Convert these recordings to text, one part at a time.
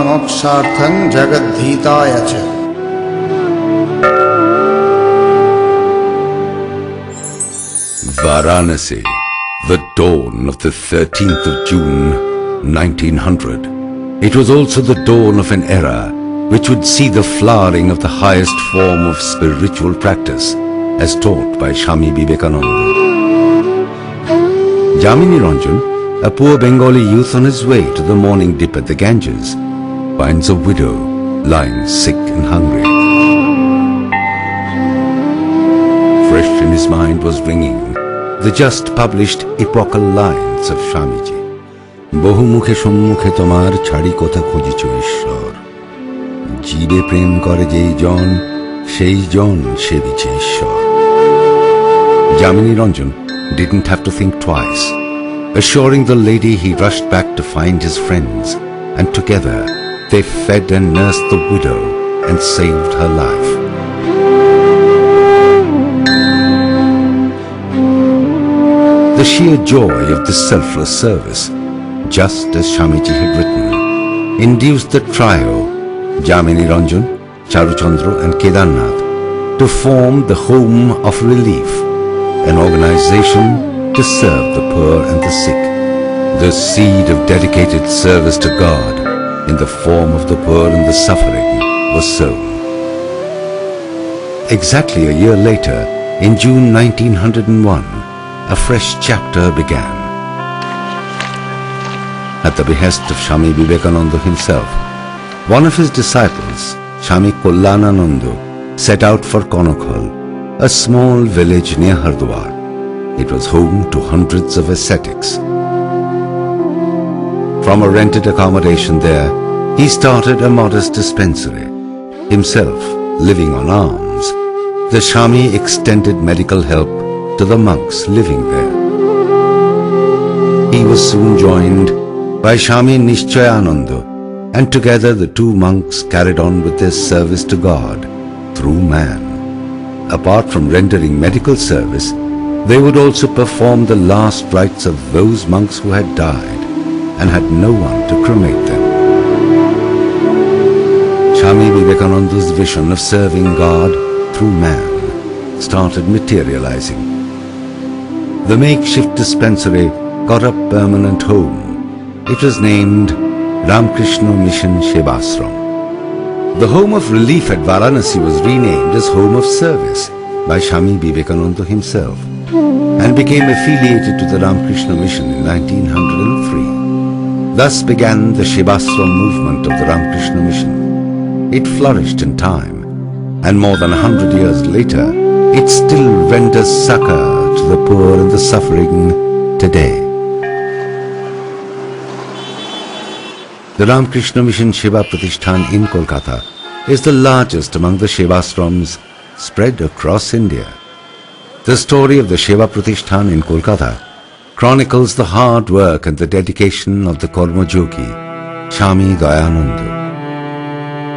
मोक्षार्थं जगद्धीताय च। Varanasi, the dawn of the 13th of June, 1900. It was also the dawn of an era which would see the flowering of the highest form of spiritual practice as taught by Swami Vivekananda. Jamini Ranjan, a poor Bengali youth on his way to the morning dip at the Ganges, finds a widow lying sick and hungry. Fresh in his mind was ringing the just published epochal lines of Swamiji. বহুমুখে সম্মুখে তোমার ছাড়ি কথা খুঁজিছ ঈশ্বর, জীবে প্রেম করে যেই জন সেই জন সেবিছে ঈশ্বর. Jamini Ranjan didn't have to think twice. Assuring the lady, he rushed back to find his friends, and together they fed and nursed the widow and saved her life. The sheer joy of this selfless service, just as Swamiji had written, induced the trio, Jamini Ranjan, Charuchandra and Kedarnath, to form the Home of Relief, an organization to serve the poor and the sick. The seed of dedicated service to God in the form of the poor and the suffering was sown. Exactly a year later, in June 1901, a fresh chapter began. At the behest of Swami Vivekananda himself, one of his disciples, Swami Kollanananda, set out for Konokhal, a small village near Hardwar. It was home to hundreds of ascetics. From a rented accommodation there, he started a modest dispensary. Himself living on alms, the Swami extended medical help to the monks living there. He was soon joined by Swami Nishchayananda, and together the two monks carried on with their service to God through man. Apart from rendering medical service, they would also perform the last rites of those monks who had died and had no one to cremate them. Swami Vivekananda's vision of serving God through man started materializing. The makeshift dispensary got a permanent home. It was named Ramakrishna Mission Sevashram. The Home of Relief at Varanasi was renamed as Home of Service by Swami Vivekananda himself and became affiliated to the Ramakrishna Mission in 1903. Thus began the Sevashram movement of the Ramakrishna Mission. It flourished in time, and more than 100 years later, it still renders succor to the poor and the suffering today. The Ramakrishna Mission Sewa pratisthan in Kolkata is the largest among the Sevasrams spread across India. The story of the Sewa pratisthan in Kolkata chronicles the hard work and the dedication of the Karmajogi, Swami Dayananda.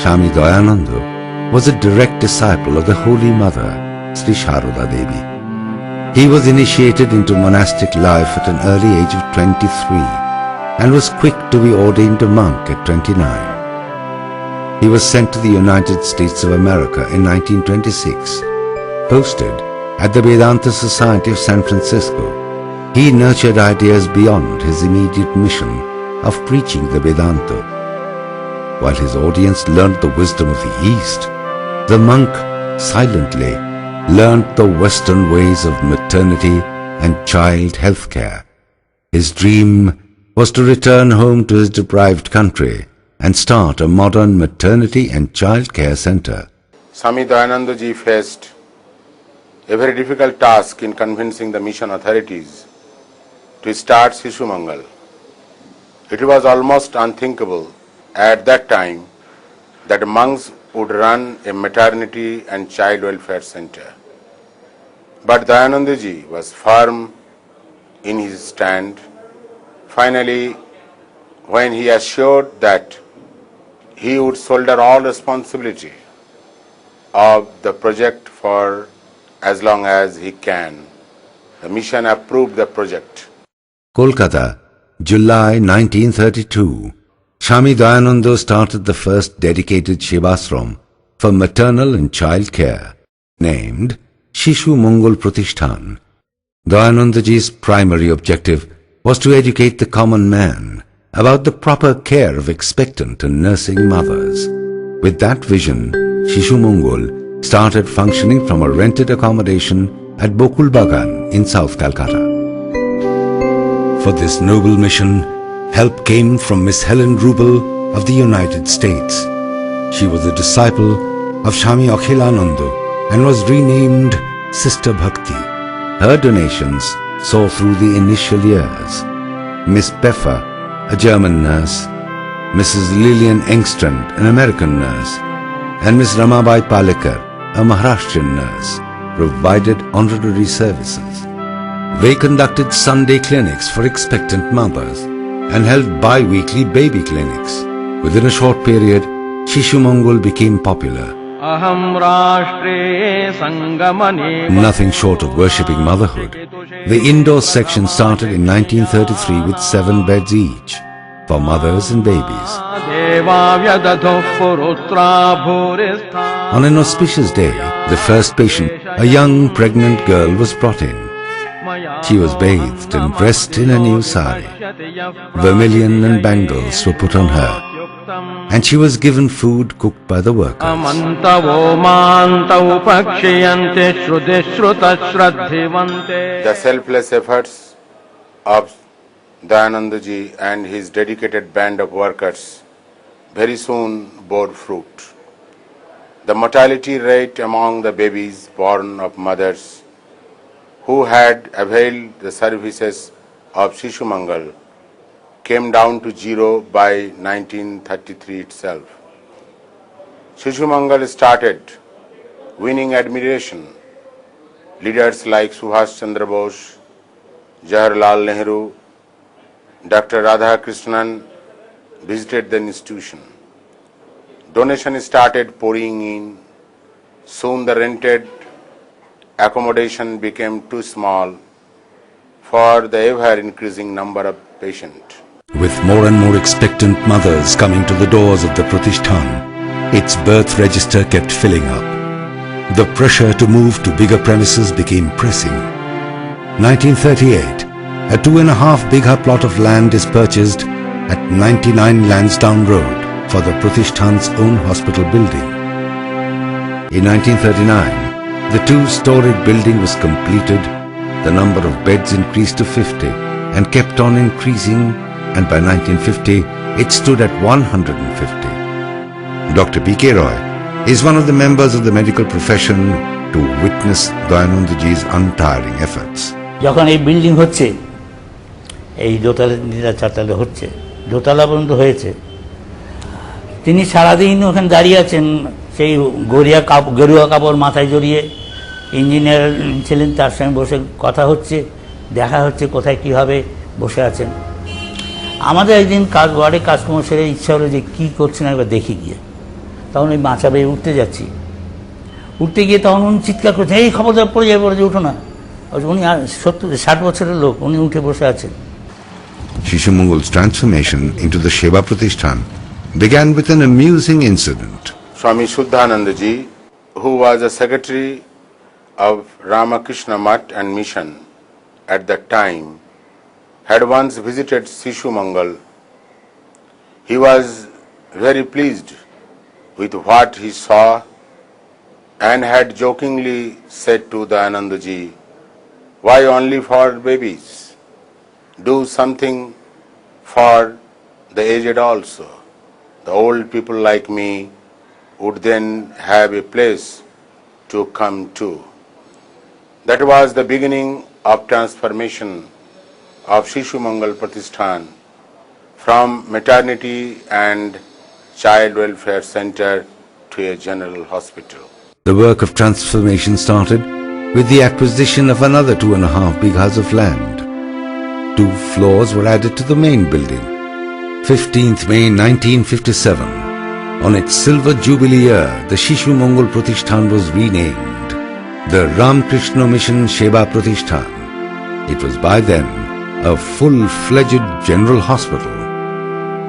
Swami Dayananda was a direct disciple of the Holy Mother, Sri Sharada Devi. He was initiated into monastic life at an early age of 23 and was quick to be ordained a monk at 29. He was sent to the United States of America in 1926. Posted at the Vedanta Society of San Francisco, he nurtured ideas beyond his immediate mission of preaching the Vedanta. While his audience learnt the wisdom of the East, the monk silently learnt the Western ways of maternity and child health care. His dream was to return home to his deprived country and start a modern maternity and child care center. Swami Dayananda ji faced a very difficult task in convincing the mission authorities to start Shishu Mangal. It was almost unthinkable at that time that monks would run a maternity and child welfare center. But Dayananda ji was firm in his stand. Finally, when he assured that he would shoulder all responsibility of the project for as long as he can, the mission approved the project. Kolkata, July 1932. Swami Dayananda started the first dedicated Sevashram for maternal and child care, named Shishu Mongol Pratisthan. Dayanandaji's primary objective was to educate the common man about the proper care of expectant and nursing mothers. With that vision, Shishu Mongol started functioning from a rented accommodation at Bokul Bagan in South Calcutta. For this noble mission, help came from Miss Helen Rubel of the United States. She was a disciple of Swami Akhilananda and was renamed Sister Bhakti. Her donations saw through the initial years. Miss Peffer, a German nurse, Mrs. Lillian Engstrand, an American nurse, and Miss Ramabai Palekar, a Maharashtrian nurse, provided honorary services. They conducted Sunday clinics for expectant mothers and held bi-weekly baby clinics. Within a short period, Shishu Mongol became popular. Nothing short of worshipping motherhood. The indoor section started in 1933 with 7 beds each for mothers and babies. On an auspicious day, the first patient, a young pregnant girl, was brought in. She was bathed and dressed in a new sari. Vermilion and bangles were put on her, and she was given food cooked by the workers. The selfless efforts of Dayanandaji and his dedicated band of workers very soon bore fruit. The mortality rate among the babies born of mothers who had availed the services of Shishu Mangal came down to 0 by 1933 itself. Shishu Mangal started winning admiration. Leaders like Subhash Chandra Bose, Jawaharlal Nehru, Dr. Ramakrishna visited the institution. Donations started pouring in. Soon the rented accommodation became too small for the ever-increasing number of patients. With more and more expectant mothers coming to the doors of the Pratisthan, its birth register kept filling up. The pressure to move to bigger premises became pressing. 1938, a 2.5 bigha plot of land is purchased at 99 Lansdowne Road for the Pratisthan's own hospital building. In 1939, the 2-storied building was completed. The number of beds increased to 50 and kept on increasing, and by 1950 it stood at 150. Dr. P.K. Roy is one of the members of the medical profession to witness Dayanandaji's untiring efforts. যখন এই building হচ্ছে, এই দোতলা 4তলা হচ্ছে, দোতলা পর্যন্ত হয়েছে, তিনি সারাদিন ওখানে দাঁড়িয়ে আছেন, সেই গেরুয়া কাপড় মাথায় জড়িয়ে। ইঞ্জিনিয়ার ছিলেন, তার সঙ্গে বসে কথা হচ্ছে, দেখা হচ্ছে কোথায় কী হবে, বসে আছেন। আমাদের একদিন ওয়ার্ডে কাজকর্ম সেরে ইচ্ছা হলো যে কী করছেন একবার দেখি গিয়ে। তখন ওই মাচা বেয়ে উঠতে যাচ্ছি, উঠতে গিয়ে তখন উনি চিৎকার করছেন, এই খবরদার পড়ে যাবে, উঠো না। উনি 60 বছরের লোক, উনি উঠে বসে আছেন। Shishu Mongol's transformation into the Sewa Pratisthan began with an amusing incident. Swami Shuddhanandaji, who was a secretary of Ramakrishna Mutt and Mission at that time, had once visited Shishu Mangal. He was very pleased with what he saw and had jokingly said to Dayanandaji, "Why only for babies? Do something for the aged also. The old people like me would then have a place to come to." That was the beginning of transformation of Shishu Mangal Pratisthan from maternity and child welfare center to a general hospital. The work of transformation started with the acquisition of another 2.5 bighas of land. 2 floors were added to the main building. 15th May 1957, on its silver jubilee year, the Shishu Mongol Pratisthan was renamed the Ramakrishna Mission Sewa Pratisthan. It was by then a full-fledged general hospital.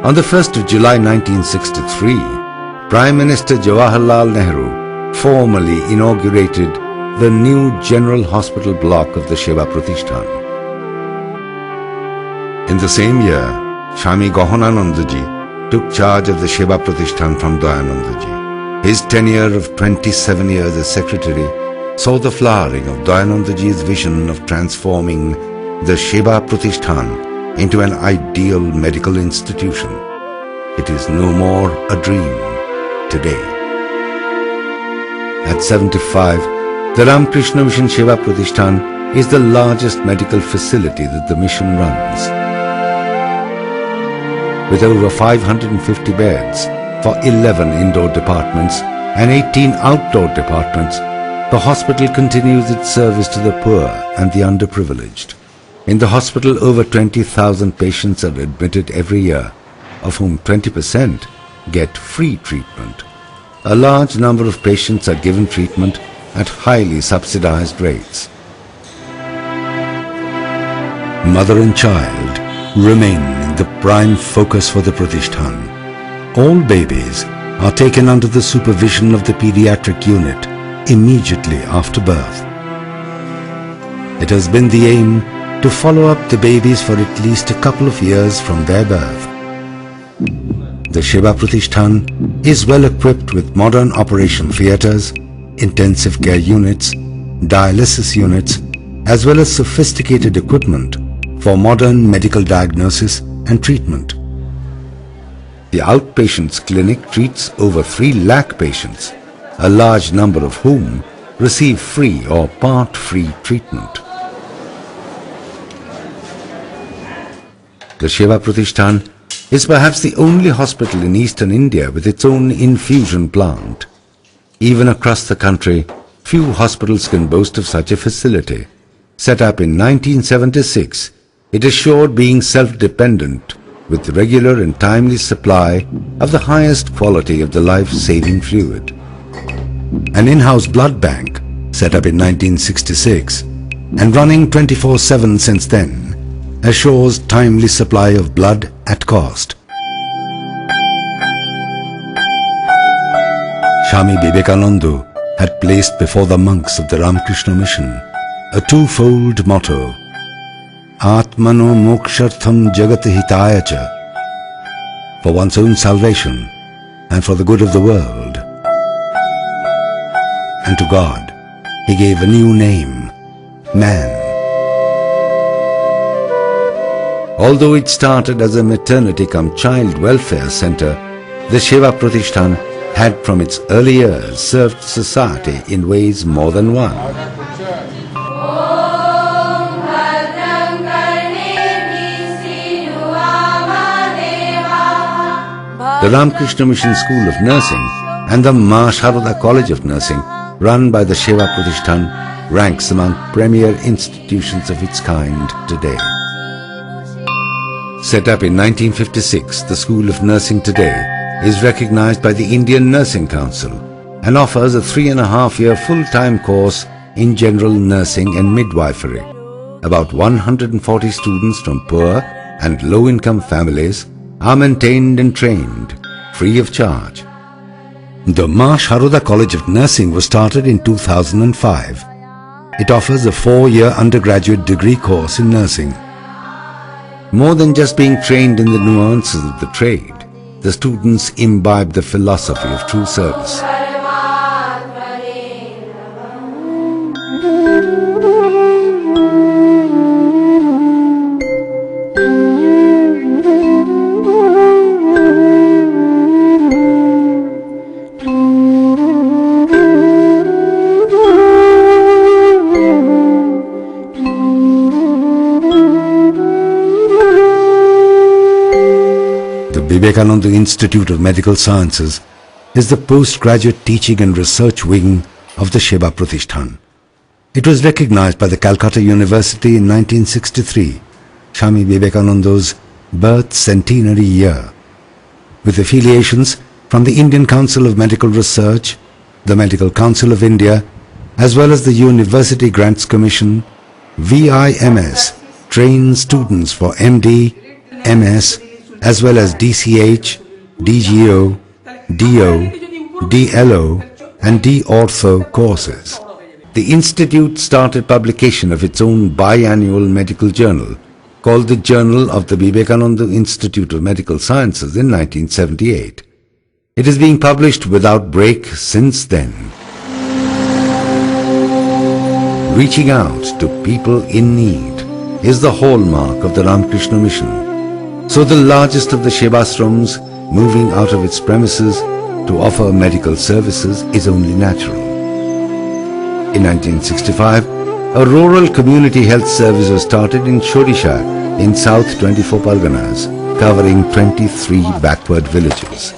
On the 1st of July 1963, Prime Minister Jawaharlal Nehru formally inaugurated the new General Hospital block of the Sewa Pratisthan. In the same year, Swami Gahananandaji took charge of the Sewa Pratisthan from Dayanandaji. His tenure of 27 years as secretary saw the flowering of Dayanandaji's vision of transforming the Sewa Pratisthan into an ideal medical institution. It is no more a dream today. At 75, the Ramakrishna Mission Sewa Pratisthan is the largest medical facility that the mission runs. With over 550 beds for 11 indoor departments and 18 outdoor departments, the hospital continues its service to the poor and the underprivileged. In the hospital, over 20,000 patients are admitted every year, of whom 20% get free treatment. A large number of patients are given treatment at highly subsidized rates. Mother and child remain in the prime focus for the Pratisthan. All babies are taken under the supervision of the pediatric unit immediately after birth. It has been the aim to follow up the babies for at least a couple of years from their birth. The Sewa Pratisthan is well equipped with modern operation theatres, intensive care units, dialysis units, as well as sophisticated equipment for modern medical diagnosis and treatment. The outpatients clinic treats over 3 lakh patients, a large number of whom receive free or part-free treatment. The Sewa Pratisthan is perhaps the only hospital in eastern India with its own infusion plant. Even across the country, few hospitals can boast of such a facility. Set up in 1976, it assured being self-dependent with regular and timely supply of the highest quality of the life-saving fluid. An in-house blood bank, set up in 1966 and running 24/7 since then, assures timely supply of blood at cost. Swami Vivekananda had placed before the monks of the Ramakrishna Mission a twofold motto, Atmano mokshartham jagati hitaya cha, for one's own salvation and for the good of the world. And to God, he gave a new name, man. Although it started as a maternity-cum-child welfare center, the Sewa Pratisthan had from its early years served society in ways more than one. The Ramakrishna Mission School of Nursing and the Maharaja College of Nursing, run by the Sewa Pratisthan, ranks among premier institutions of its kind today. Set up in 1956, the School of Nursing today is recognized by the Indian Nursing Council and offers a 3.5-year full-time course in general nursing and midwifery. About 140 students from poor and low-income families are maintained and trained free of charge. The Maharaja College of Nursing was started in 2005. It offers a 4-year undergraduate degree course in nursing. More than just being trained in the nuances of the trade, the students imbibe the philosophy of true service. Vivekananda Institute of Medical Sciences is the postgraduate teaching and research wing of the Sewa Pratisthan. It was recognized by the Calcutta University in 1963, Swami Vivekananda's birth centenary year, with affiliations from the Indian Council of Medical Research, the Medical Council of India, as well as the University Grants Commission. VIMS trains students for MD, MS as well as DCH, DGO, DO, DLO and D-Ortho courses. The institute started publication of its own biannual medical journal called the Journal of the Vivekananda Institute of Medical Sciences in 1978. It is being published without break since then. Reaching out to people in need is the hallmark of the Ramakrishna mission. So the largest of the Sevasrams moving out of its premises to offer medical services is only natural. In 1965, a rural community health service was started in Shodisha in South 24 Parganas, covering 23 backward villages.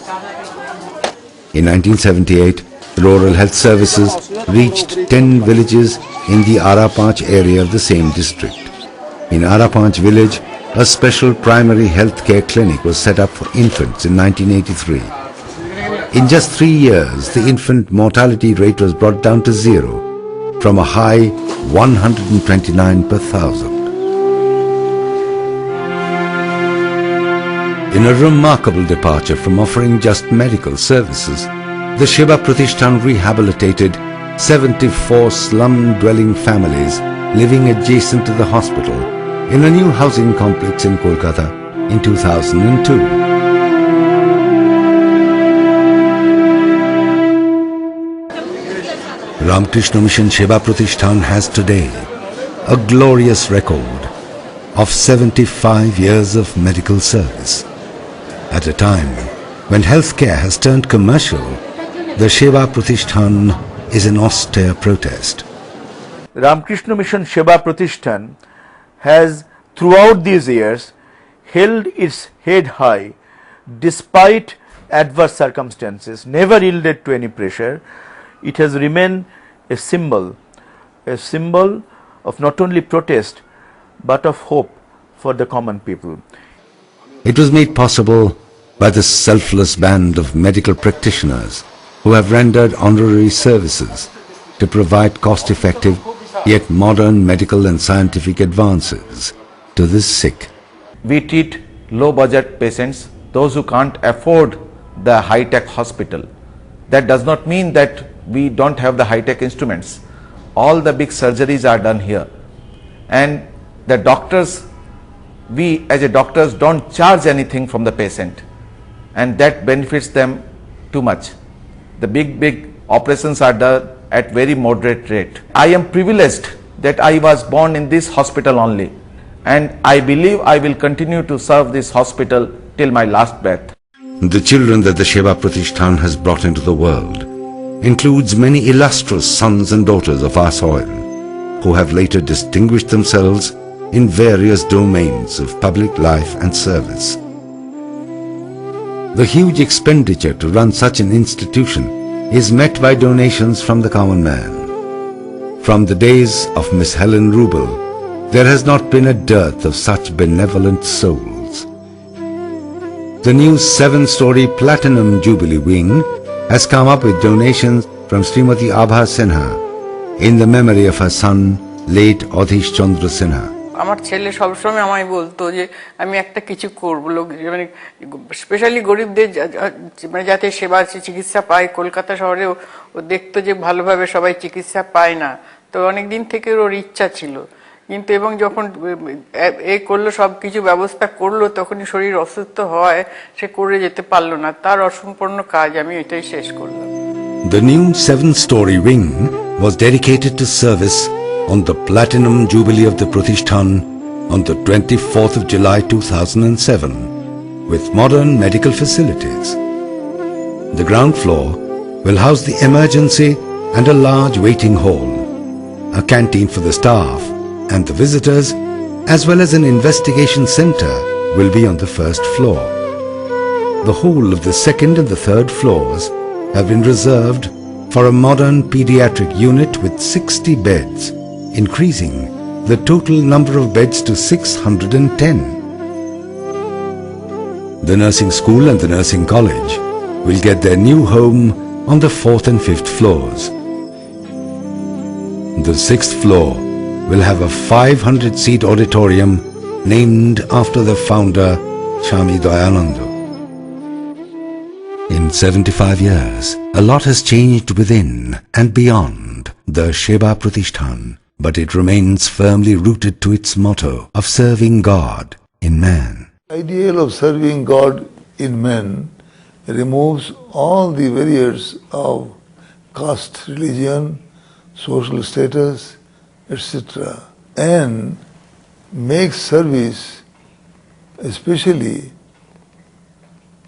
In 1978, rural health services reached 10 villages in the Arapanch area of the same district. In Arapanch village, a special primary health care clinic was set up for infants in 1983. In just 3 years, the infant mortality rate was brought down to zero, from a high 129 per thousand. In a remarkable departure from offering just medical services, the Sewa Pratisthan rehabilitated 74 slum-dwelling families living adjacent to the hospital in a new housing complex in Kolkata in 2002. Ramakrishna Mission Sewa Pratisthan has today a glorious record of 75 years of medical service. At a time when healthcare has turned commercial, the Sewa Pratisthan is an austere protest. Ramakrishna Mission Sewa Pratisthan has throughout these years held its head high despite adverse circumstances, never yielded to any pressure. It has remained a symbol of not only protest but of hope for the common people. It was made possible by the selfless band of medical practitioners who have rendered honorary services to provide cost-effective yet modern medical and scientific advances to the sick. We treat low-budget patients, those who can't afford the high-tech hospital. That does not mean that we don't have the high-tech instruments. All the big surgeries are done here. And the doctors, we as a doctors don't charge anything from the patient. And that benefits them too much. The big operations are done at very moderate rate. I am privileged that I was born in this hospital only. And I believe I will continue to serve this hospital till my last breath. The children that the Sewa Pratisthan has brought into the world includes many illustrious sons and daughters of our soil who have later distinguished themselves in various domains of public life and service. The huge expenditure to run such an institution is met by donations from the common man. From the days of Miss Helen Rubel, there has not been a dearth of such benevolent souls. The new 7-story Platinum Jubilee wing has come up with donations from Srimati Abha Sinha in the memory of her son, late Adhish Chandra Sinha. আমার ছেলে সবসময় আমায় বলতো যে আমি একটা কিছু করব, মানে স্পেশালি গরিবদের মানে যাতে সেবা চিকিৎসা পায়। কলকাতা শহরে ও দেখতো যে ভালোভাবে সবাই চিকিৎসা পায় না, তো অনেকদিন থেকে ওর ইচ্ছা ছিল। কিন্তু এবং যখন এই করলো, সব কিছু ব্যবস্থা করলো, তখনই শরীর অসুস্থ হয়, সে করে যেতে পারলো না। তার অসম্পূর্ণ কাজ আমি এটাই শেষ করলাম। The new 7-story wing was dedicated to service on the Platinum Jubilee of the Pratisthan on the 24th of July 2007 with modern medical facilities. The ground floor will house the emergency and a large waiting hall, a canteen for the staff and the visitors, as well as an investigation center will be on the first floor. The whole of the second and the third floors have been reserved for a modern pediatric unit with 60 beds, increasing the total number of beds to 610. The nursing school and the nursing college will get their new home on the 4th and 5th floors. The 6th floor will have a 500-seat auditorium named after the founder Swami Dayananda. In 75 years, a lot has changed within and beyond the Sewa Pratisthan, but it remains firmly rooted to its motto of serving God in man. The ideal of serving God in man removes all the barriers of caste, religion, social status, etc., and makes service, especially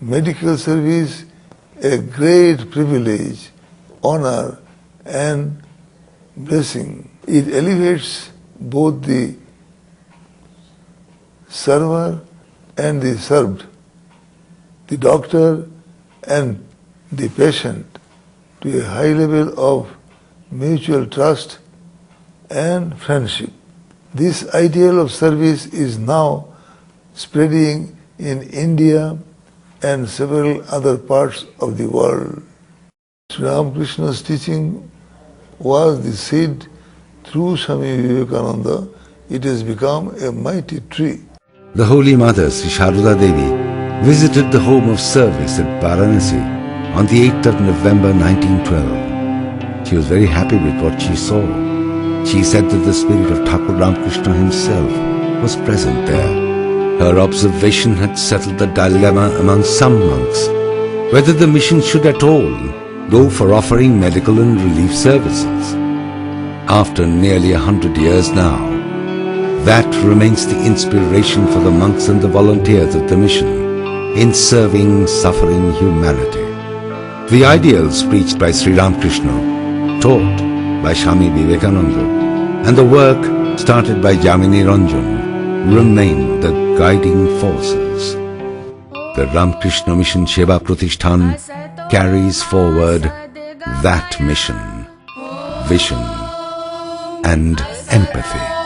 medical service, a great privilege, honor and blessing. It elevates both the server and the served, the doctor and the patient, to a high level of mutual trust and friendship. This ideal of service is now spreading in India and several other parts of the world. Sri Ramakrishna's teaching was the seed. Through Swami Vivekananda, it has become a mighty tree. The Holy Mother, Sri Sharada Devi, visited the home of service at Varanasi on the 8th of November 1912. She was very happy with what she saw. She said that the spirit of Thakur Ramakrishna himself was present there. Her observation had settled the dilemma among some monks, whether the mission should at all go for offering medical and relief services. After nearly 100 years now, that remains the inspiration for the monks and the volunteers of the mission in serving suffering humanity. The ideals preached by Sri Ramakrishna, taught by Swami Vivekananda, and the work started by Jamini Ranjan remain the guiding forces. The Ramakrishna Mission Sewa Pratisthan carries forward that mission, vision and empathy.